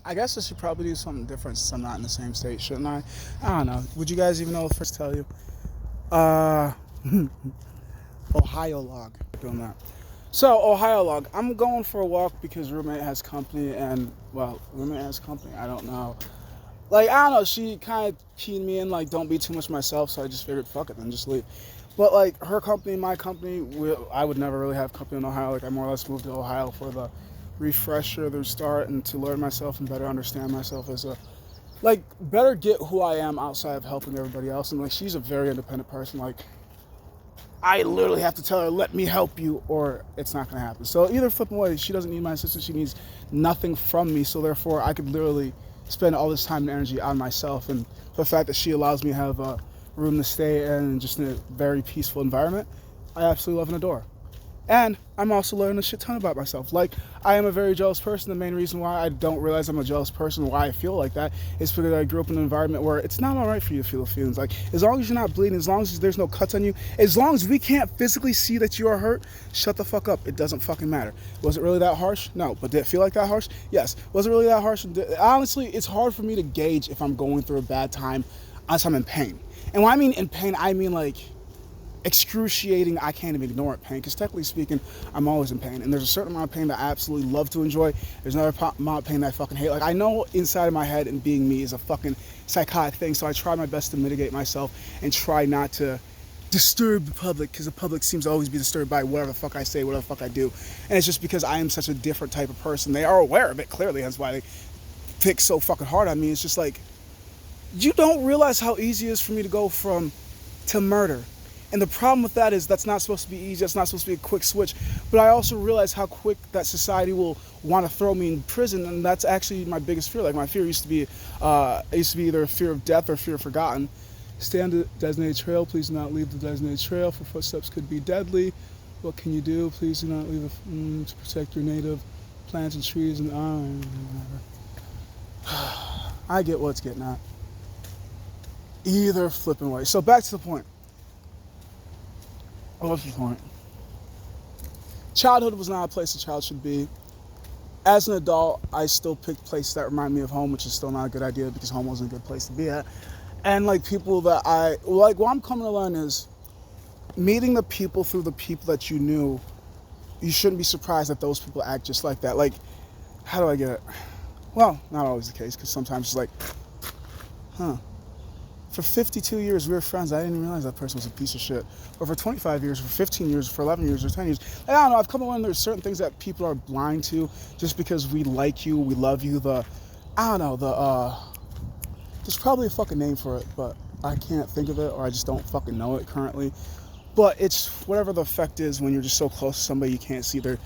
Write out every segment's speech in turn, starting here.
I guess I should probably do something different since I'm not in the same state, shouldn't I? I don't know. Would you guys even know if I first tell you? Uh, Ohio log. Doing that. So, Ohio log. I'm going for a walk because roommate has company, and, well, roommate has company. I don't know. Like, I don't know. She kind of keyed me in, like, don't be too much myself, so I just figured, fuck it, then just leave. But, like, her company, my company, I would never really have company in Ohio. Like, I more or less moved to Ohio for the refresher, the start, and to learn myself and better understand myself as a, like, better get who I am outside of helping everybody else. And, like, she's a very independent person. Like, I literally have to tell her, let me help you, or it's not going to happen. So either flipping way, she doesn't need my assistance. She needs nothing from me. So therefore, I could literally spend all this time and energy on myself. And the fact that she allows me to have a room to stay in just in a very peaceful environment, I absolutely love and adore. And I'm also learning a shit ton about myself. Like, I am a very jealous person. The main reason why I don't realize I'm a jealous person, why I feel like that, is because I grew up in an environment where it's not all right for you to feel feelings. Like, as long as you're not bleeding, as long as there's no cuts on you, as long as we can't physically see that you are hurt, shut the fuck up. It doesn't fucking matter. Was it really that harsh? No. But did it feel like that harsh? Yes. Was it really that harsh? Honestly, it's hard for me to gauge if I'm going through a bad time unless I'm in pain. And when I mean in pain, I mean like excruciating, I can't even ignore it pain, because technically speaking, I'm always in pain, and there's a certain amount of pain that I absolutely love to enjoy. There's another amount of pain that I fucking hate. Like, I know inside of my head and being me is a fucking psychotic thing, so I try my best to mitigate myself and try not to disturb the public, because the public seems to always be disturbed by whatever the fuck I say, whatever the fuck I do, and it's just because I am such a different type of person. They are aware of it, clearly, that's why they pick so fucking hard on me. It's just like, you don't realize how easy it is for me to go from to murder. And the problem with that is that's not supposed to be easy. That's not supposed to be a quick switch. But I also realize how quick that society will want to throw me in prison, and that's actually my biggest fear. Like, my fear used to be either fear of death or fear of forgotten. Stay on the designated trail. Please do not leave the designated trail, for footsteps could be deadly. What can you do? Please do not leave to protect your native plants and trees. And I get what's getting at. Either flipping way. So back to the point. What's the point? Childhood was not a place a child should be. As an adult, I still picked places that remind me of home, which is still not a good idea because home wasn't a good place to be at. And like people that I like, what I'm coming to learn is meeting the people through the people that you knew. You shouldn't be surprised that those people act just like that. Like, how do I get it? Well, not always the case, because sometimes it's like, huh. For 52 years, we were friends. I didn't realize that person was a piece of shit. Or for 25 years, for 15 years, for 11 years, or 10 years. I don't know. I've come to learn there's certain things that people are blind to just because we like you, we love you. There's probably a fucking name for it, but I can't think of it, or I just don't fucking know it currently. But it's whatever the effect is when you're just so close to somebody you can't see their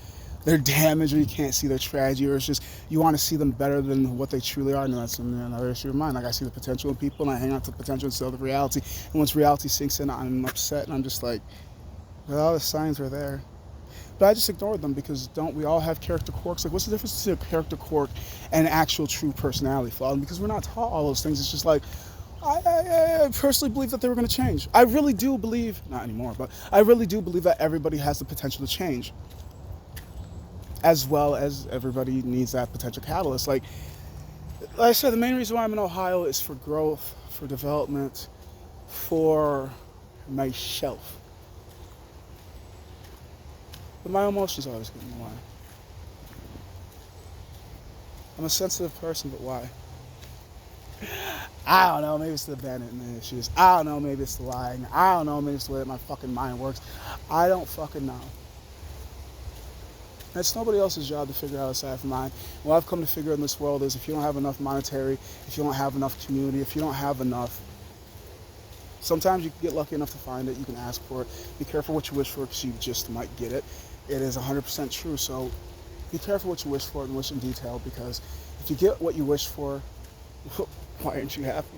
damage, or you can't see their tragedy, or it's just you want to see them better than what they truly are. And that's another issue of mine. Like, I see the potential in people, and I hang out to the potential instead of the reality. And once reality sinks in, I'm upset, and I'm just like, well, all the signs were there. But I just ignored them, because don't we all have character quirks? Like, what's the difference between a character quirk and an actual true personality flaw? And because we're not taught all those things, it's just like, I personally believe that they were going to change. I really do believe, not anymore, but I really do believe that everybody has the potential to change, as well as everybody needs that potential catalyst. Like I said, the main reason why I'm in Ohio is for growth, for development, for myself. But my emotions always get in the way. I'm a sensitive person, but why? I don't know, maybe it's the abandonment issues. I don't know, maybe it's the lying. I don't know, maybe it's the way that my fucking mind works. I don't fucking know. It's nobody else's job to figure out aside from mine. What I've come to figure in this world is if you don't have enough monetary, if you don't have enough community, if you don't have enough, sometimes you can get lucky enough to find it, you can ask for it. Be careful what you wish for, because you just might get it. It is 100% true, so be careful what you wish for and wish in detail, because if you get what you wish for, why aren't you happy?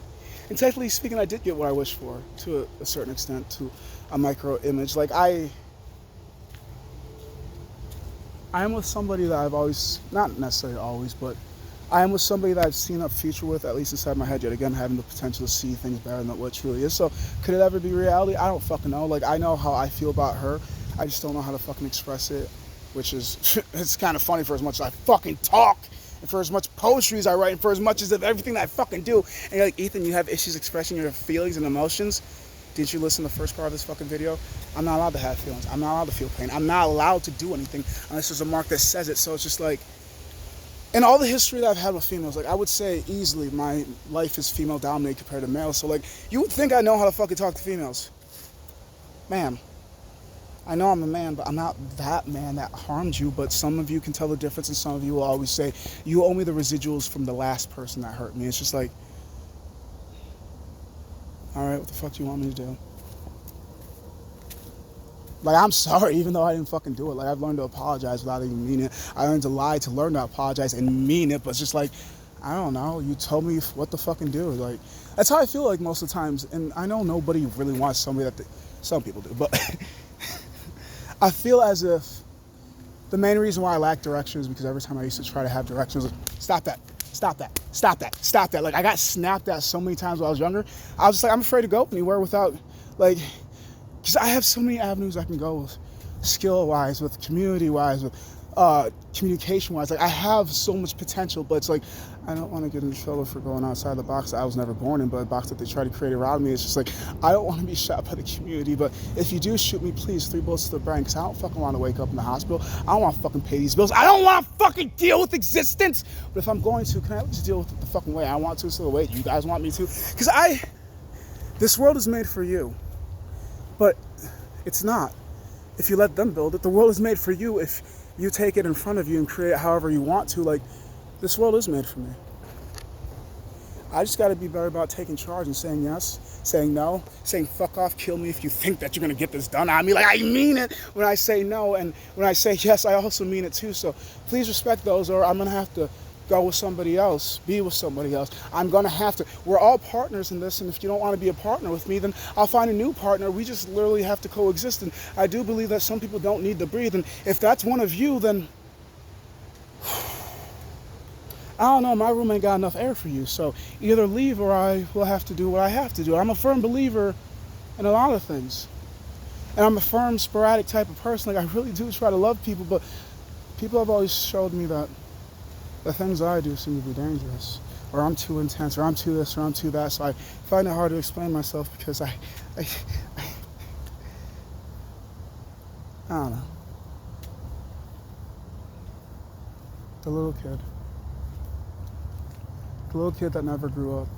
And technically speaking, I did get what I wished for to a certain extent, to a micro image. Like, I am with somebody that I've always, not necessarily always, but I am with somebody that I've seen a future with, at least inside my head, yet again, having the potential to see things better than what it truly is. So, could it ever be reality? I don't fucking know. Like, I know how I feel about her. I just don't know how to fucking express it, which is, it's kind of funny for as much as I fucking talk and for as much poetry as I write, and for as much as of everything that I fucking do. And you're like, Ethan, you have issues expressing your feelings and emotions. Didn't you listen to the first part of this fucking video? I'm not allowed to have feelings. I'm not allowed to feel pain. I'm not allowed to do anything unless there's a mark that says it. So it's just like, in all the history that I've had with females, like, I would say easily my life is female dominated compared to male. So like, you would think I know how to fucking talk to females. Ma'am, I know I'm a man, but I'm not that man that harmed you. But some of you can tell the difference, and some of you will always say, you owe me the residuals from the last person that hurt me. It's just like, all right, what the fuck do you want me to do? Like, I'm sorry, even though I didn't fucking do it. Like, I've learned to apologize without even meaning it. I learned to lie to learn to apologize and mean it, but it's just like, I don't know, you told me what to fucking do. Like, that's how I feel like most of the times. And I know nobody really wants somebody that, some people do, but I feel as if the main reason why I lack direction is because every time I used to try to have directions, like, stop that, stop that, stop that, stop that. Like, I got snapped at so many times when I was younger. I was just like, I'm afraid to go anywhere without, like, because I have so many avenues I can go with, skill-wise, with community-wise, with communication-wise. Like, I have so much potential, but it's like, I don't want to get in trouble for going outside the box that I was never born in, but a box that they try to create around me. It's just like, I don't want to be shot by the community, but if you do shoot me, please, 3 bullets to the brain, because I don't fucking want to wake up in the hospital. I don't want to fucking pay these bills. I don't want to fucking deal with existence. But if I'm going to, can I at least deal with it the fucking way I want to, so the way you guys want me to? Because this world is made for you. But it's not. If you let them build it, the world is made for you. If you take it in front of you and create it however you want to, like, this world is made for me. I just got to be better about taking charge and saying yes, saying no, saying fuck off, kill me if you think that you're going to get this done on me. Like, I mean it when I say no, and when I say yes, I also mean it too. So please respect those, or I'm going to have to go with somebody else, be with somebody else. I'm going to have to. We're all partners in this, and if you don't want to be a partner with me, then I'll find a new partner. We just literally have to coexist, and I do believe that some people don't need to breathe, and if that's one of you, then I don't know, my room ain't got enough air for you, so either leave or I will have to do what I have to do. I'm a firm believer in a lot of things, and I'm a firm, sporadic type of person. Like, I really do try to love people, but people have always showed me that the things I do seem to be dangerous, or I'm too intense, or I'm too this, or I'm too that. So I find it hard to explain myself because I don't know. The little kid that never grew up,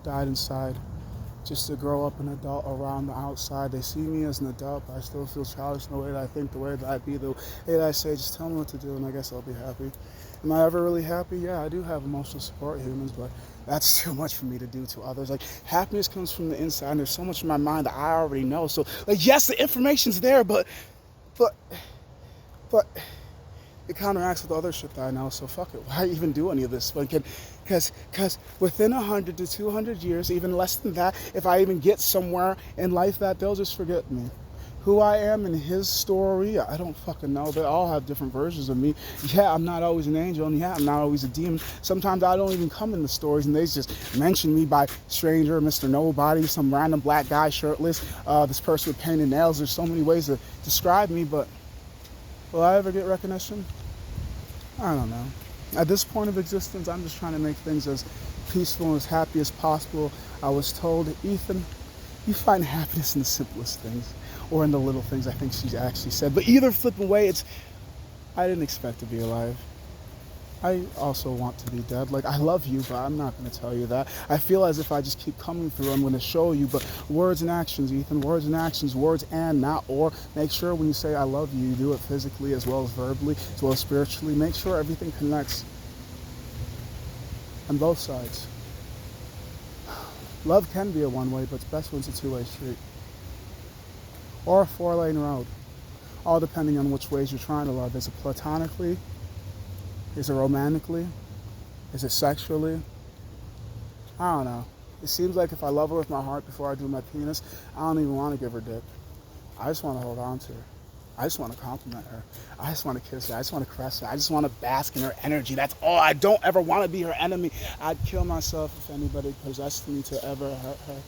died inside, just to grow up an adult around the outside. They see me as an adult, but I still feel childish in the way that I think, the way that I be, the way that I say, just tell me what to do, and I guess I'll be happy. Am I ever really happy? Yeah, I do have emotional support humans, but that's too much for me to do to others. Like, happiness comes from the inside, and there's so much in my mind that I already know. So, like, yes, the information's there, but it counteracts with other shit that I know. So fuck it. Why even do any of this? Because within 100 to 200 years, even less than that, if I even get somewhere in life, that they'll just forget me. Who I am in his story, I don't fucking know. They all have different versions of me. Yeah, I'm not always an angel, and yeah, I'm not always a demon. Sometimes I don't even come in the stories, and they just mention me by stranger, Mr. Nobody, some random black guy shirtless, this person with painted nails. There's so many ways to describe me, but will I ever get recognition? I don't know. At this point of existence, I'm just trying to make things as peaceful and as happy as possible. I was told, Ethan, you find happiness in the simplest things, or in the little things, I think she actually said. But either flipping way, I didn't expect to be alive. I also want to be dead. Like, I love you, but I'm not going to tell you that. I feel as if I just keep coming through, I'm going to show you. But words and actions, Ethan, words and actions, words and not or. Make sure when you say I love you, you do it physically as well as verbally, as well as spiritually. Make sure everything connects on both sides. Love can be a one-way, but it's best when it's a two-way street. Or a 4-lane road. All depending on which ways you're trying to love. Is it platonically? Is it romantically? Is it sexually? I don't know. It seems like if I love her with my heart before I do my penis, I don't even want to give her dick. I just want to hold on to her. I just want to compliment her. I just want to kiss her. I just want to caress her. I just want to bask in her energy. That's all. I don't ever want to be her enemy. I'd kill myself if anybody possessed me to ever hurt her.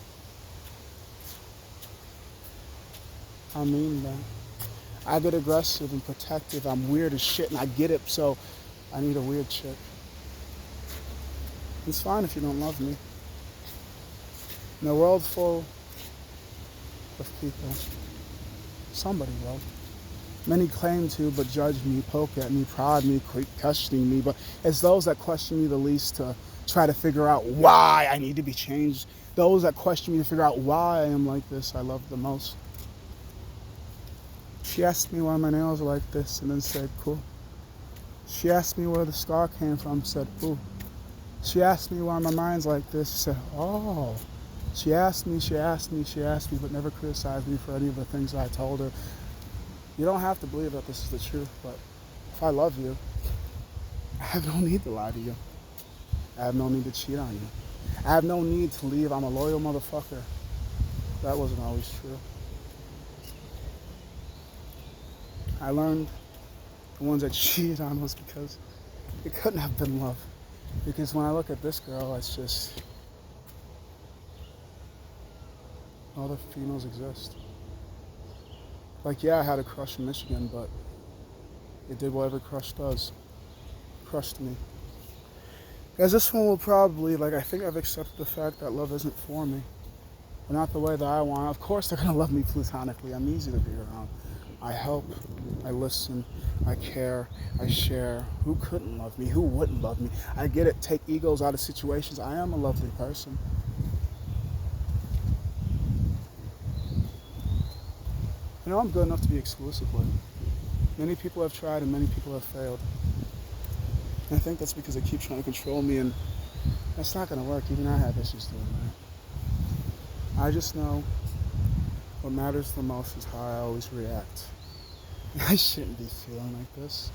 I mean that. I get aggressive and protective. I'm weird as shit, and I get it, so I need a weird chick. It's fine if you don't love me. In a world full of people, somebody will. Many claim to, but judge me, poke at me, prod me, keep questioning me, but it's those that question me the least to try to figure out why I need to be changed. Those that question me to figure out why I am like this, I love the most. She asked me why my nails are like this and then said, cool. She asked me where the scar came from, said, ooh. She asked me why my mind's like this, said, oh. She asked me, but never criticized me for any of the things I told her. You don't have to believe that this is the truth, but if I love you, I have no need to lie to you. I have no need to cheat on you. I have no need to leave. I'm a loyal motherfucker. That wasn't always true. I learned the ones that cheated on was because it couldn't have been love. Because when I look at this girl, it's just other females exist. Like, yeah, I had a crush in Michigan, but it did what every crush does. Crushed me. As this one will probably, I think I've accepted the fact that love isn't for me. But not the way that I want. Of course they're going to love me platonically. I'm easy to be around. I help, I listen, I care, I share. Who couldn't love me? Who wouldn't love me? I get it. Take egos out of situations. I am a lovely person. You know, I'm good enough to be exclusive with. Many people have tried and many people have failed. And I think that's because they keep trying to control me, and that's not going to work. Even I have issues doing that. I just know what matters the most is how I always react. I shouldn't be feeling like this.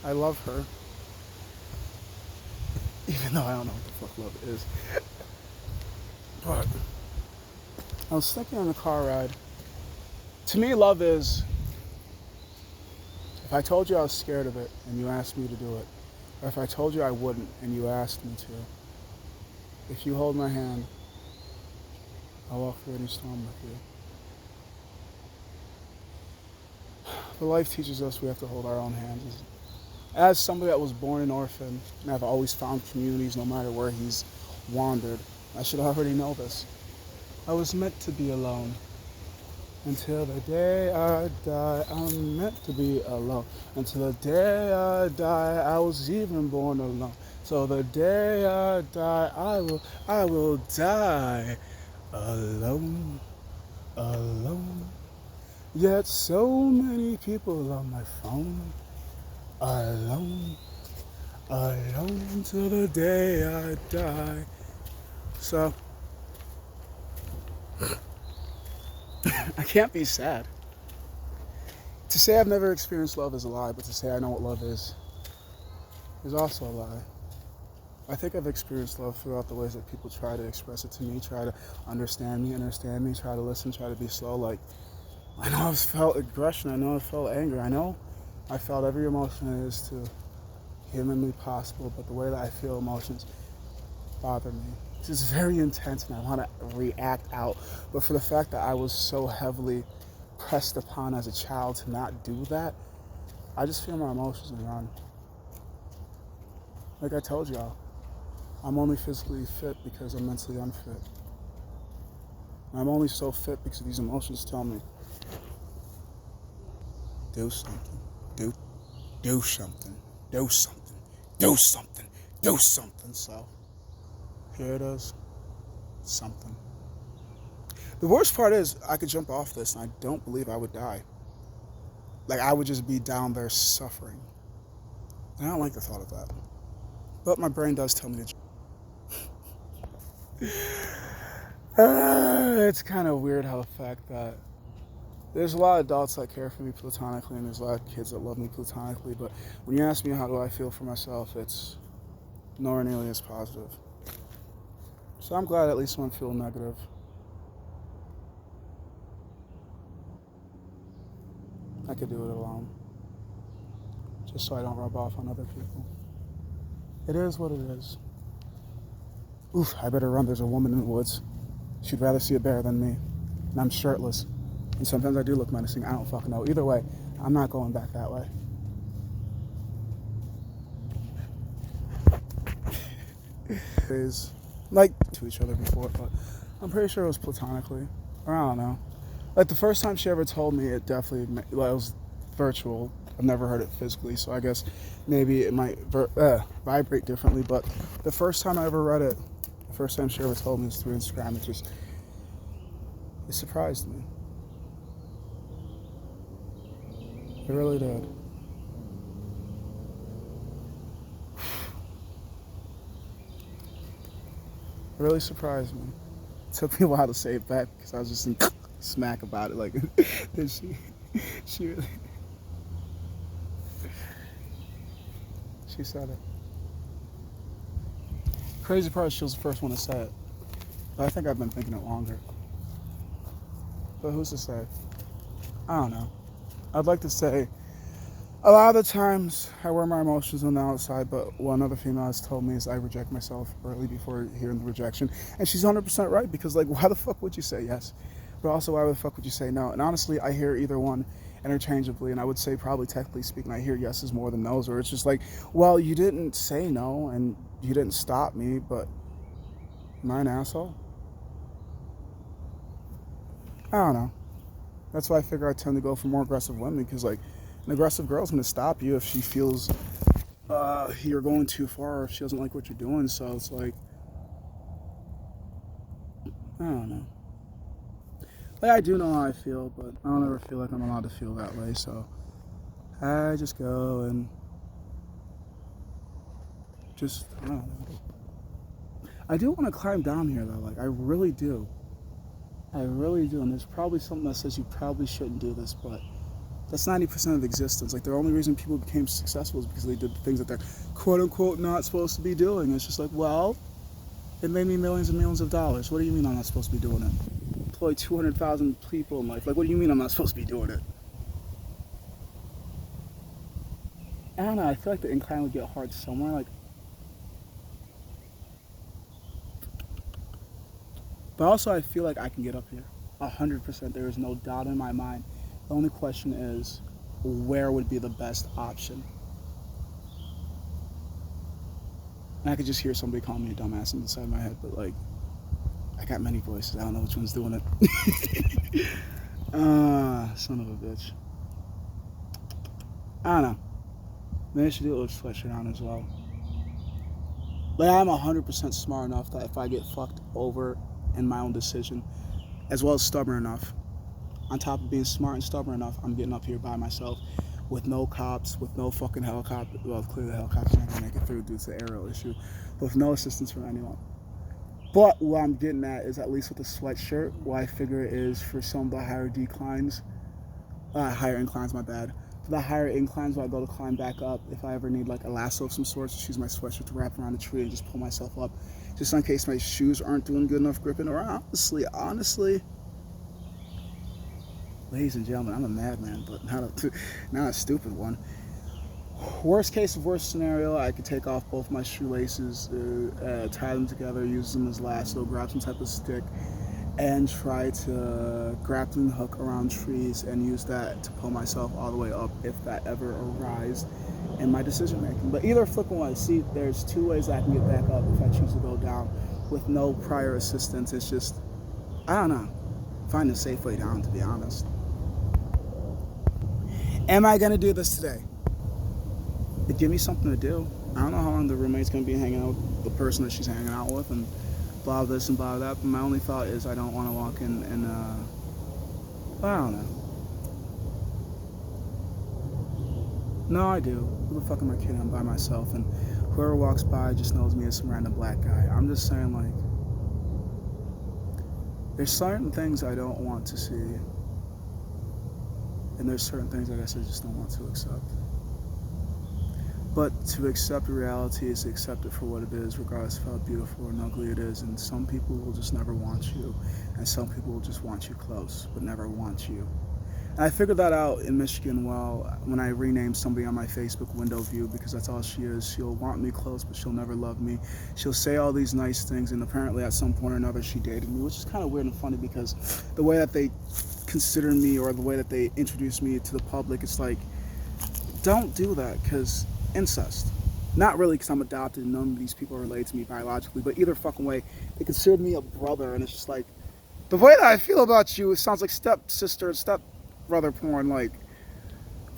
I love her. Even though I don't know what the fuck love is. But I was thinking on the car ride. To me, love is, if I told you I was scared of it and you asked me to do it, or if I told you I wouldn't and you asked me to, if you hold my hand, I'll walk through any storm with you. But life teaches us we have to hold our own hands. As somebody that was born an orphan and I've always found communities no matter where he's wandered, I should already know this. I was meant to be alone. Until the day I die, I'm meant to be alone. Until the day I die, I was even born alone. So the day I die, I will die alone, alone. Yet so many people on my phone, alone, alone till the day I die. So I can't be sad. To say I've never experienced love is a lie, but to say I know what love is also a lie. I think I've experienced love throughout the ways that people try to express it to me, try to understand me, try to listen, try to be slow. I know I've felt aggression, I know I've felt anger, I know I felt every emotion that is to humanly possible, but the way that I feel emotions bother me. It's very intense and I want to react out, but for the fact that I was so heavily pressed upon as a child to not do that, I just feel my emotions and run. Like I told y'all, I'm only physically fit because I'm mentally unfit. And I'm only so fit because these emotions tell me, do something, do something, do something, do something, do something. So here it is, something. The worst part is I could jump off this and I don't believe I would die. I would just be down there suffering. And I don't like the thought of that. But my brain does tell me to. It's kind of weird how the fact that there's a lot of adults that care for me platonically and there's a lot of kids that love me platonically, but when you ask me how do I feel for myself, it's nowhere nearly as positive. So I'm glad at least when I feel negative. I could do it alone. Just so I don't rub off on other people. It is what it is. Oof, I better run. There's a woman in the woods. She'd rather see a bear than me. And I'm shirtless. And sometimes I do look menacing. I don't fucking know. Either way, I'm not going back that way. Is like to each other before, but I'm pretty sure it was platonically. Or I don't know. Like the first time she ever told me, it definitely well, it was virtual. I've never heard it physically, so I guess maybe it might vibrate differently. But the first time I ever read it, the first time she ever told me was through Instagram. It surprised me. It really did. It really surprised me. It took me a while to say it back because I was just in smack about it. Like, did she really, she said it. Crazy part is she was the first one to say it. But I think I've been thinking it longer. But who's to say? I don't know. I'd like to say a lot of the times I wear my emotions on the outside, but what another female has told me is I reject myself early before hearing the rejection. And she's 100% right, because like, why the fuck would you say yes? But also, why the fuck would you say no? And honestly, I hear either one interchangeably, and I would say probably technically speaking, I hear yeses more than nos, or it's just like, well, you didn't say no, and you didn't stop me, but am I an asshole? I don't know. That's why I figure I tend to go for more aggressive women, because like an aggressive girl's gonna stop you if she feels you're going too far, or if she doesn't like what you're doing. So it's like, I don't know. Like, I do know how I feel, but I don't ever feel like I'm allowed to feel that way. So I just go and just, I don't know. I do want to climb down here though. Like, I really do. I really do. And there's probably something that says you probably shouldn't do this, but that's 90% of existence. Like, the only reason people became successful is because they did the things that they're quote unquote not supposed to be doing. It's just like, well, it made me millions and millions of dollars. What do you mean I'm not supposed to be doing it? Employ 200,000 people in life. Like, what do you mean I'm not supposed to be doing it? I don't know. I feel like the incline would get hard somewhere. Like, but also I feel like I can get up here. 100%. There is no doubt in my mind. The only question is, where would be the best option? And I could just hear somebody calling me a dumbass inside my head, but like, I got many voices. I don't know which one's doing it. Son of a bitch. I don't know. Maybe I should do it with sweatshirt on as well. Like, I'm 100% smart enough that if I get fucked over in my own decision, as well as stubborn enough, on top of being smart and stubborn enough, I'm getting up here by myself with no cops, with no fucking helicopter. Well, clearly the helicopter's not gonna make it through due to the aerial issue, but with no assistance from anyone. But what I'm getting at is, at least with the sweatshirt, what I figure is for some of the higher inclines, my bad. For the higher inclines, when I go to climb back up, if I ever need like a lasso of some sort, just use my sweatshirt to wrap around a tree and just pull myself up, just in case my shoes aren't doing good enough gripping. Or honestly, ladies and gentlemen, I'm a madman, but not a stupid one. Worst case of worst scenario, I could take off both my shoelaces, tie them together, use them as lasso, grab some type of stick, and try to grappling hook around trees and use that to pull myself all the way up if that ever arises in my decision making. But either flipping way, see, there's two ways I can get back up if I choose to go down with no prior assistance. It's just, I don't know, find a safe way down, to be honest. Am I gonna do this today? It give me something to do. I don't know how long the roommate's gonna be hanging out with the person that she's hanging out with, and blah this and blah that. But my only thought is I don't want to walk in and I don't know. No, I do. Who the fuck am I kidding? I'm by myself, and whoever walks by just knows me as some random black guy. I'm just saying, like, there's certain things I don't want to see, and there's certain things I guess I just don't want to accept. But to accept reality is to accept it for what it is, regardless of how beautiful or ugly it is. And some people will just never want you, and some people will just want you close, but never want you. And I figured that out in Michigan when I renamed somebody on my Facebook window view, because that's all she is. She'll want me close, but she'll never love me. She'll say all these nice things, and apparently at some point or another she dated me, which is kind of weird and funny, because the way that they consider me or the way that they introduce me to the public, it's like, don't do that, because incest. Not really, because I'm adopted and none of these people are related to me biologically, but either fucking way, they considered me a brother, and it's just like, the way that I feel about you, it sounds like stepsister, stepbrother porn, like.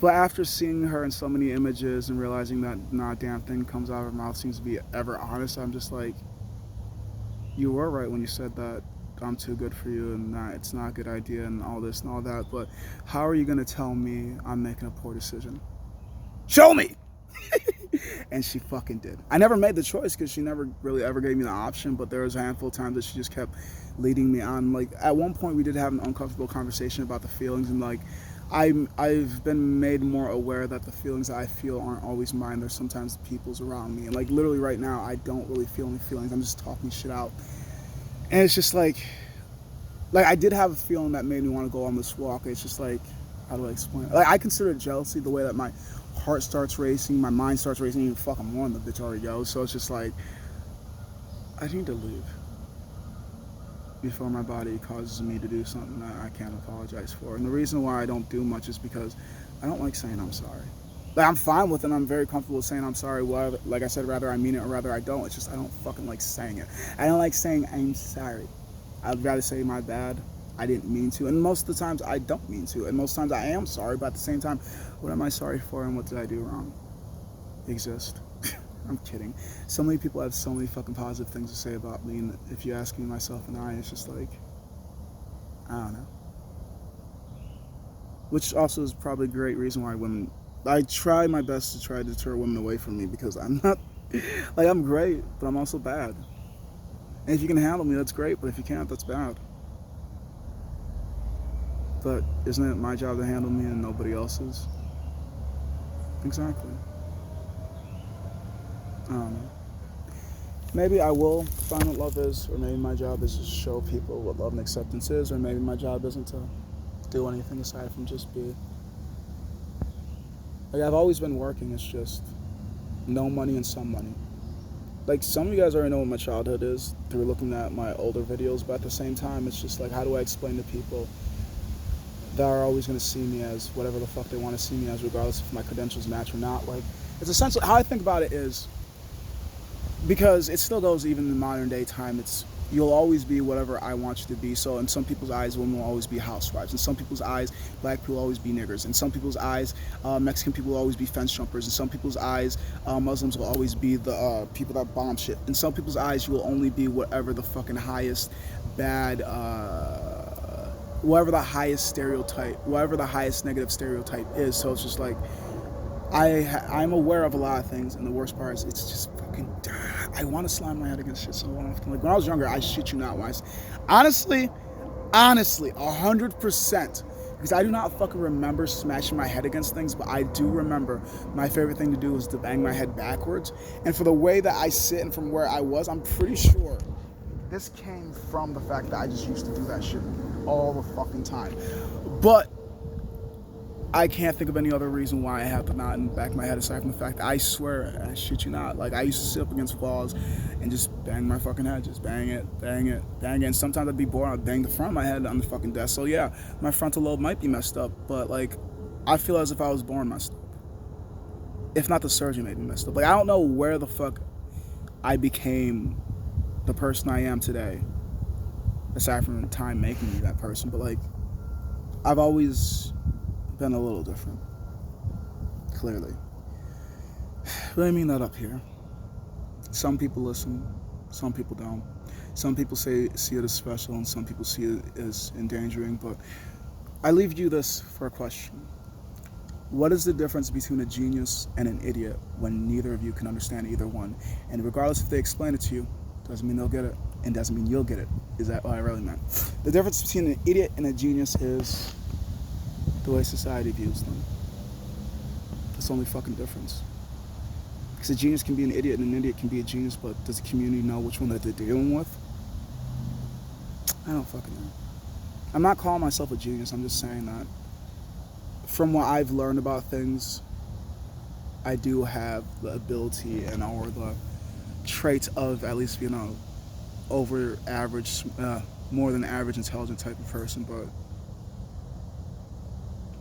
But after seeing her in so many images and realizing that not a damn thing comes out of her mouth seems to be ever honest, I'm just like, you were right when you said that I'm too good for you and that it's not a good idea and all this and all that, but how are you going to tell me I'm making a poor decision? Show me! And she fucking did. I never made the choice because she never really ever gave me the option, but there was a handful of times that she just kept leading me on. Like, at one point we did have an uncomfortable conversation about the feelings, and like, I've been made more aware that the feelings that I feel aren't always mine. They're sometimes the people's around me. And like, literally right now, I don't really feel any feelings. I'm just talking shit out. And it's just like I did have a feeling that made me want to go on this walk. It's just like, how do I explain it? Like, I consider it jealousy, the way that my heart starts racing, my mind starts racing, even fucking more than the bitch already goes. So it's just like, I need to leave before my body causes me to do something that I can't apologize for. And the reason why I don't do much is because I don't like saying I'm sorry. Like, I'm fine with it. I'm very comfortable with saying I'm sorry. Whether, like I said, rather I mean it or rather I don't. It's just I don't fucking like saying it. I don't like saying I'm sorry. I'd rather say my bad. I didn't mean to. And most of the times I don't mean to. And most times I am sorry. But at the same time, what am I sorry for and what did I do wrong? Exist. I'm kidding. So many people have so many fucking positive things to say about me, and if you ask me myself and I, it's just like, I don't know. Which also is probably a great reason why women, I try my best to try to deter women away from me, because I'm not, like, I'm great, but I'm also bad. And if you can handle me, that's great, but if you can't, that's bad. But isn't it my job to handle me and nobody else's? Exactly. I don't know. Maybe I will find what love is, or maybe my job is to show people what love and acceptance is, or maybe my job isn't to do anything aside from just be. Like, I've always been working, it's just no money and some money. Like, some of you guys already know what my childhood is through looking at my older videos, but at the same time, it's just like, how do I explain to people that are always going to see me as whatever the fuck they want to see me as, regardless if my credentials match or not? Like, it's essentially, how I think about it is, because it still goes even in modern day time, it's, you'll always be whatever I want you to be. So in some people's eyes, women will always be housewives. In some people's eyes, black people will always be niggers. In some people's eyes, Mexican people will always be fence jumpers. In some people's eyes, Muslims will always be the people that bomb shit. In some people's eyes, you will only be whatever the fucking highest bad, whatever the highest stereotype, whatever the highest negative stereotype is. So it's just like, I'm aware of a lot of things, and the worst part is it's just fucking, I want to slam my head against shit so often. Like, when I was younger, I shit you not, honestly, 100%, because I do not fucking remember smashing my head against things, but I do remember my favorite thing to do was to bang my head backwards. And for the way that I sit and from where I was, I'm pretty sure this came from the fact that I just used to do that shit all the fucking time. But I can't think of any other reason why I have to not in the back of my head, aside from the fact that I swear, I shit you not, like, I used to sit up against walls and just bang my fucking head, just bang it, and sometimes I'd be bored, I'd bang the front of my head on the fucking desk. So yeah, my frontal lobe might be messed up, but like, I feel as if I was born messed up. If not, the surgeon made me messed up. Like, I don't know where the fuck I became the person I am today, aside from time making me that person, but like, I've always been a little different, clearly. But I mean that up here. Some people listen, some people don't. Some people see it as special, and some people see it as endangering, but I leave you this for a question. What is the difference between a genius and an idiot when neither of you can understand either one? And regardless if they explain it to you, doesn't mean they'll get it, and doesn't mean you'll get it. Is that what I really meant? The difference between an idiot and a genius is the way society views them. That's the only fucking difference. Because a genius can be an idiot and an idiot can be a genius, but does the community know which one that they're dealing with? I don't fucking know. I'm not calling myself a genius, I'm just saying that from what I've learned about things, I do have the ability and or the traits of at least, over average, more than average intelligent type of person, but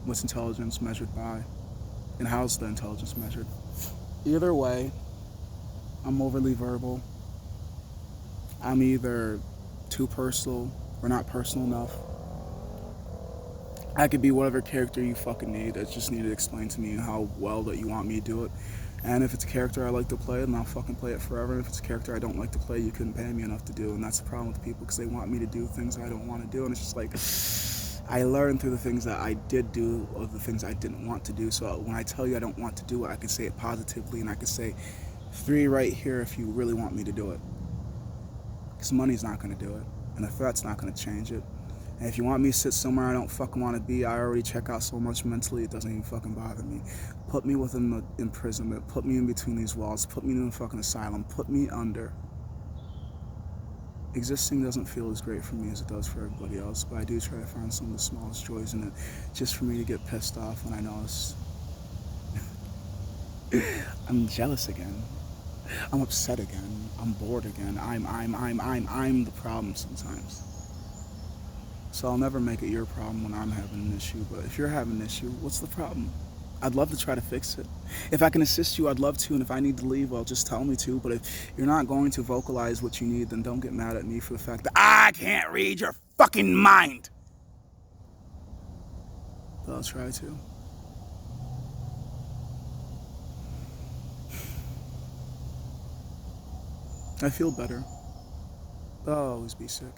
what's intelligence measured by? And how's the intelligence measured? Either way, I'm overly verbal. I'm either too personal or not personal enough. I could be whatever character you fucking need. I just need to explain to me how well that you want me to do it. And if it's a character I like to play, then I'll fucking play it forever. And if it's a character I don't like to play, you couldn't pay me enough to do. And that's the problem with people, because they want me to do things I don't want to do. And it's just like, I learned through the things that I did do of the things I didn't want to do. So when I tell you I don't want to do it, I can say it positively, and I can say 3 right here if you really want me to do it. Because money's not going to do it, and a threat's not going to change it. And if you want me to sit somewhere I don't fucking want to be, I already check out so much mentally, it doesn't even fucking bother me. Put me within the imprisonment, put me in between these walls, put me in a fucking asylum, put me under. Existing doesn't feel as great for me as it does for everybody else, but I do try to find some of the smallest joys in it, just for me to get pissed off when I notice I'm jealous again. I'm upset again. I'm bored again. I'm the problem sometimes. So I'll never make it your problem when I'm having an issue, but if you're having an issue, what's the problem? I'd love to try to fix it. If I can assist you, I'd love to, and if I need to leave, well, just tell me to. But if you're not going to vocalize what you need, then don't get mad at me for the fact that I can't read your fucking mind. But I'll try to. I feel better, but I'll always be sick.